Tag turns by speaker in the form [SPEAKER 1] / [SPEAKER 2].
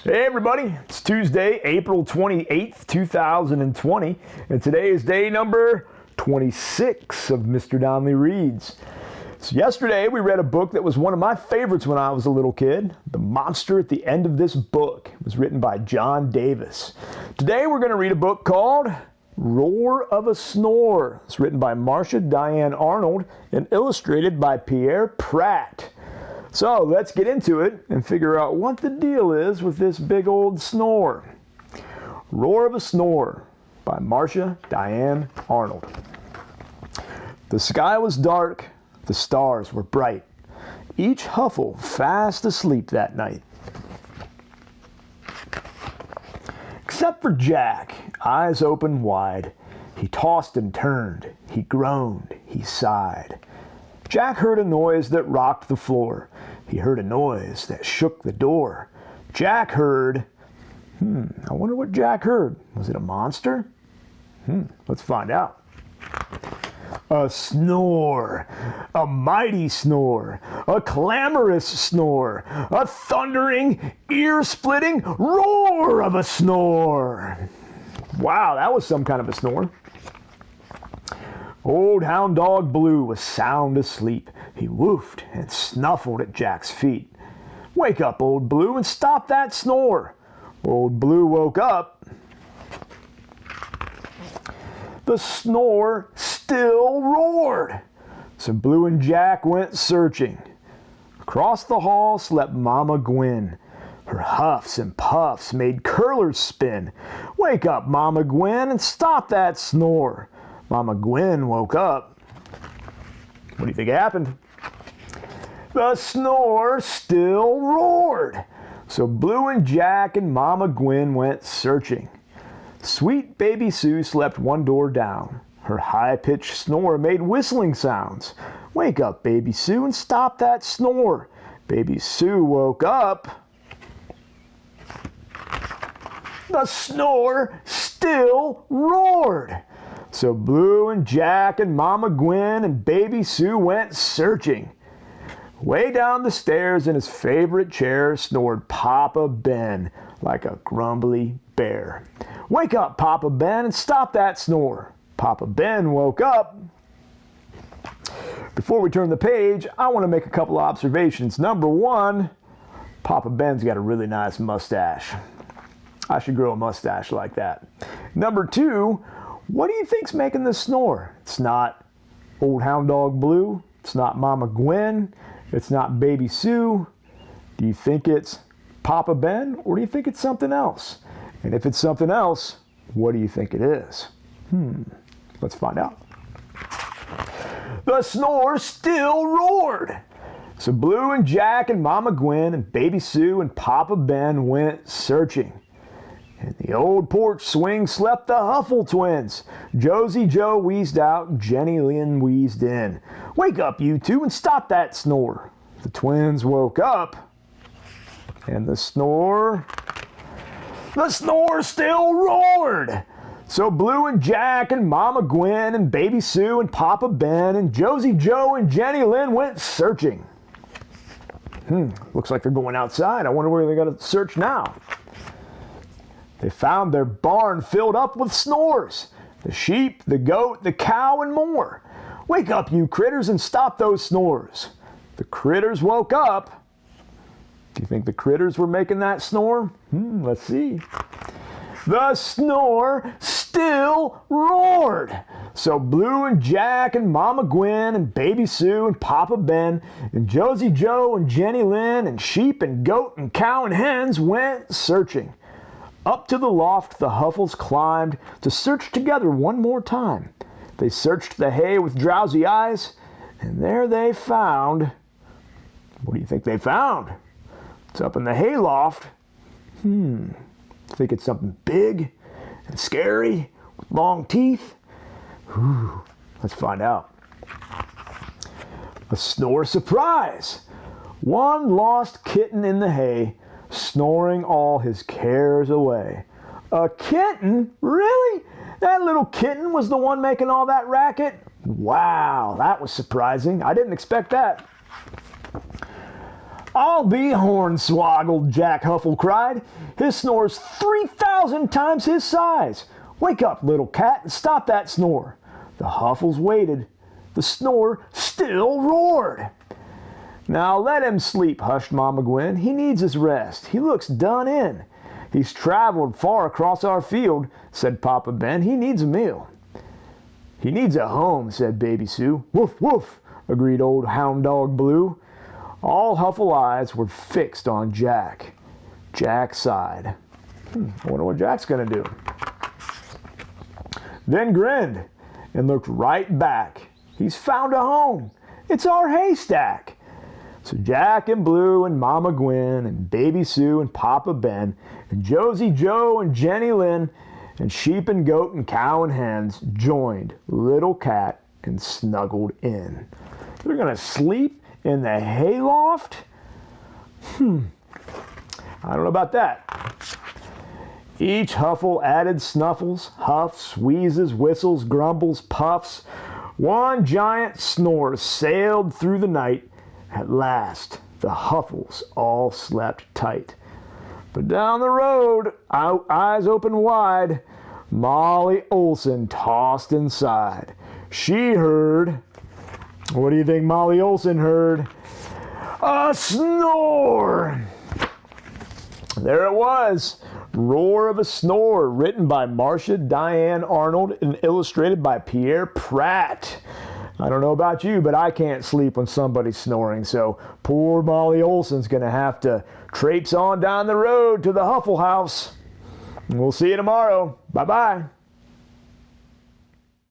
[SPEAKER 1] Hey everybody, it's Tuesday, April 28th, 2020, and today is day number 26 of Mr. Donley Reads. So yesterday we read a book that was one of my favorites when I was a little kid, The Monster at the End of This Book. It was written by John Davis. Today we're going to read a book called Roar of a Snore. It's written by Marsha Diane Arnold and illustrated by Pierre Pratt. So let's get into it and figure out what the deal is with this big old snore. Roar of a Snore by Marsha Diane Arnold. The sky was dark, the stars were bright, each huffle fast asleep that night. Except for Jack, eyes open wide. He tossed and turned, he groaned, he sighed. Jack heard a noise that rocked the floor. He heard a noise that shook the door. Jack heard... I wonder what Jack heard. Was it a monster? Let's find out. A snore. A mighty snore. A clamorous snore. A thundering, ear-splitting roar of a snore. Wow, that was some kind of a snore. Old hound dog Blue was sound asleep. He woofed and snuffled at Jack's feet. Wake up, old Blue, and stop that snore. Old Blue woke up. The snore still roared. So Blue and Jack went searching. Across the hall slept Mama Gwen. Her huffs and puffs made curlers spin. Wake up, Mama Gwen, and stop that snore. Mama Gwen woke up. What do you think happened? The snore still roared. So Blue and Jack and Mama Gwen went searching. Sweet baby Sue slept one door down. Her high-pitched snore made whistling sounds. Wake up, baby Sue, and stop that snore. Baby Sue woke up. The snore still roared. So Blue and Jack and Mama Gwen and Baby Sue went searching. Way down the stairs in his favorite chair snored Papa Ben like a grumbly bear. Wake up, Papa Ben, and stop that snore. Papa Ben woke up. Before we turn the page, I want to make a couple observations. Number one, Papa Ben's got a really nice mustache. I should grow a mustache like that. Number two, what do you think's making this snore? It's not old hound dog Blue. It's not Mama Gwen. It's not Baby Sue. Do you think it's Papa Ben, or do you think it's something else? And if it's something else, what do you think it is? Let's find out. The snore still roared. So Blue and Jack and Mama Gwen and Baby Sue and Papa Ben went searching. In the old porch swing slept the Huffle twins. Josie Joe wheezed out, Jenny Lynn wheezed in. Wake up, you two, and stop that snore. The twins woke up, and the snore still roared. So Blue and Jack and Mama Gwen and Baby Sue and Papa Ben and Josie Joe and Jenny Lynn went searching. Looks like they're going outside. I wonder where they're going to search now. They found their barn filled up with snores. The sheep, the goat, the cow, and more. Wake up, you critters, and stop those snores. The critters woke up. Do you think the critters were making that snore? Let's see. The snore still roared. So Blue and Jack and Mama Gwen and Baby Sue and Papa Ben and Josie Joe and Jenny Lynn and sheep and goat and cow and hens went searching. Up to the loft the Huffles climbed to search together one more time. They searched the hay with drowsy eyes, and there they found... What do you think they found? It's up in the hay loft. Think it's something big and scary with long teeth? Let's find out. A snore surprise! One lost kitten in the hay, snoring all his cares away. A kitten? Really? That little kitten was the one making all that racket? Wow, that was surprising. I didn't expect that. I'll be hornswoggled, Jack Huffle cried. His snore's 3,000 times his size. Wake up, little cat, and stop that snore. The Huffles waited. The snore still roared. Now let him sleep, hushed Mama Gwen. He needs his rest. He looks done in. He's traveled far across our field, said Papa Ben. He needs a meal. He needs a home, said Baby Sue. Woof, woof, agreed old Hound Dog Blue. All Huffle eyes were fixed on Jack. Jack sighed. I wonder what Jack's going to do. Then grinned and looked right back. He's found a home. It's our haystack. So Jack and Blue and Mama Gwen and Baby Sue and Papa Ben and Josie Joe and Jenny Lynn and sheep and goat and cow and hens joined Little Cat and snuggled in. They're going to sleep in the hayloft? I don't know about that. Each Huffle added snuffles, huffs, wheezes, whistles, grumbles, puffs. One giant snore sailed through the night. At last, the Huffles all slept tight. But down the road, eyes open wide, Molly Olson tossed inside. She heard, what do you think Molly Olson heard? A snore! There it was, Roar of a Snore, written by Marsha Diane Arnold and illustrated by Pierre Pratt. I don't know about you, but I can't sleep when somebody's snoring, so poor Molly Olson's going to have to traipse on down the road to the Huffle House. We'll see you tomorrow. Bye-bye.